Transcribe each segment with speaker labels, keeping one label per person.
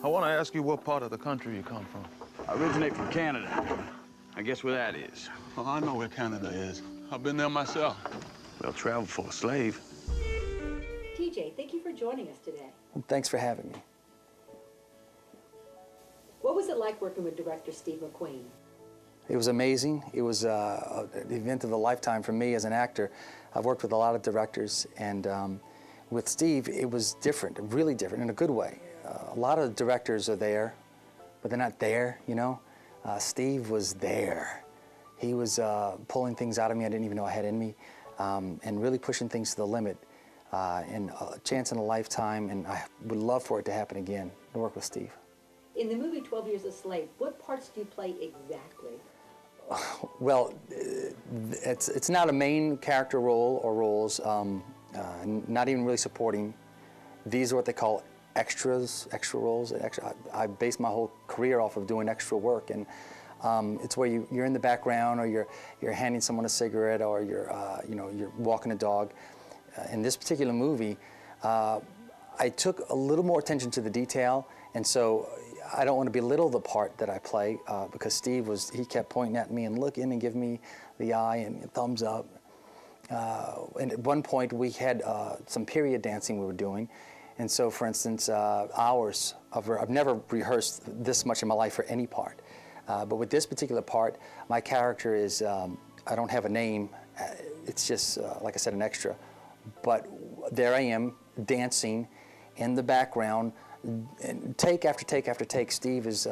Speaker 1: I want to ask you what part of the country you come from.
Speaker 2: I originate from Canada. I guess where that is.
Speaker 3: Oh, I know where Canada is. I've been there myself.
Speaker 2: Well, travel for a slave.
Speaker 4: TJ, thank you for joining us today.
Speaker 5: Thanks for having me.
Speaker 4: What was it like working with Director Steve Mcqueen?
Speaker 5: It was amazing. It was an event of a lifetime for me as an actor. I've worked with a lot of directors, and with Steve, it was different, really different in a good way. A lot of directors are there, but they're not there, you know? Steve was there. He was pulling things out of me I didn't even know I had in me, and really pushing things to the limit. And a chance in a lifetime, and I would love for it to happen again, to work with Steve.
Speaker 4: In the movie 12 Years a Slave, what parts do you play exactly?
Speaker 5: Well, it's not a main character role or roles, not even really supporting. These are what they call extra roles. I base my whole career off of doing extra work, and it's where you're in the background, or you're handing someone a cigarette, or you're walking a dog. In this particular movie, I took a little more attention to the detail, and so I don't want to belittle the part that I play, because Steve he kept pointing at me and looking and giving me the eye and thumbs up. And at one point we had some period dancing we were doing, and so, for instance, hours of I've never rehearsed this much in my life for any part, but with this particular part, my character is I don't have a name. It's just like I said, an extra. But there I am dancing in the background, and take after take after take. Steve is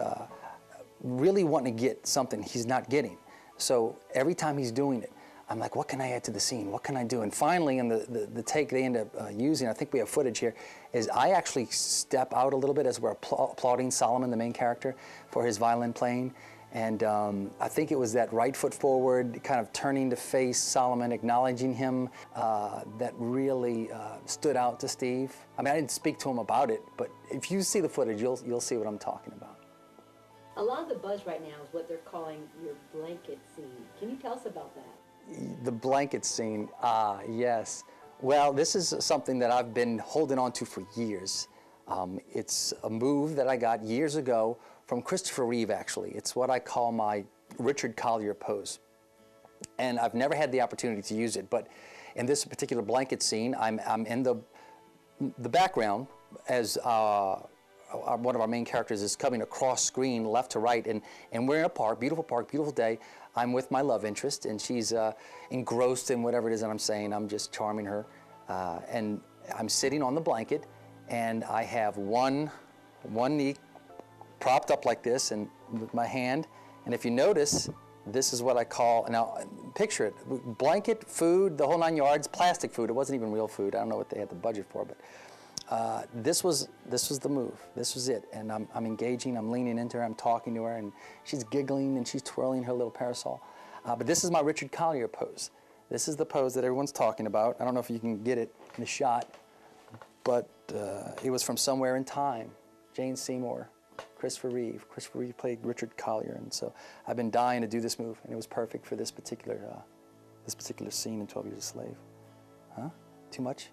Speaker 5: really wanting to get something he's not getting. So every time he's doing it, I'm like, what can I add to the scene? What can I do? And finally, in the take they end up using, I think we have footage here, is I actually step out a little bit as we're applauding Solomon, the main character, for his violin playing. And I think it was that right foot forward, kind of turning to face Solomon, acknowledging him, that really stood out to Steve. I mean, I didn't speak to him about it, but if you see the footage, you'll see what I'm talking about.
Speaker 4: A lot of the buzz right now is what they're calling your blanket scene. Can you tell us about that?
Speaker 5: The blanket scene, yes. Well, this is something that I've been holding on to for years. It's a move that I got years ago from Christopher Reeve, actually. It's what I call my Richard Collier pose. And I've never had the opportunity to use it, but in this particular blanket scene, I'm in the background as one of our main characters is coming across screen left to right, and we're in a park, beautiful day. I'm with my love interest, and she's engrossed in whatever it is that I'm saying. I'm just charming her. And I'm sitting on the blanket, and I have one knee propped up like this, and with my hand, and if you notice, this is what I call, now picture it, blanket, food, the whole 9 yards, plastic food. It wasn't even real food. I don't know what they had the budget for, but this was the move. This was it, and I'm engaging, I'm leaning into her, I'm talking to her, and she's giggling and she's twirling her little parasol. But this is my Richard Collier pose. This is the pose that everyone's talking about. I don't know if you can get it in the shot, but it was from Somewhere in Time. Jane Seymour, Christopher Reeve. Christopher Reeve played Richard Collier, and so I've been dying to do this move, and it was perfect for this particular scene in 12 Years a Slave. Huh? Too much?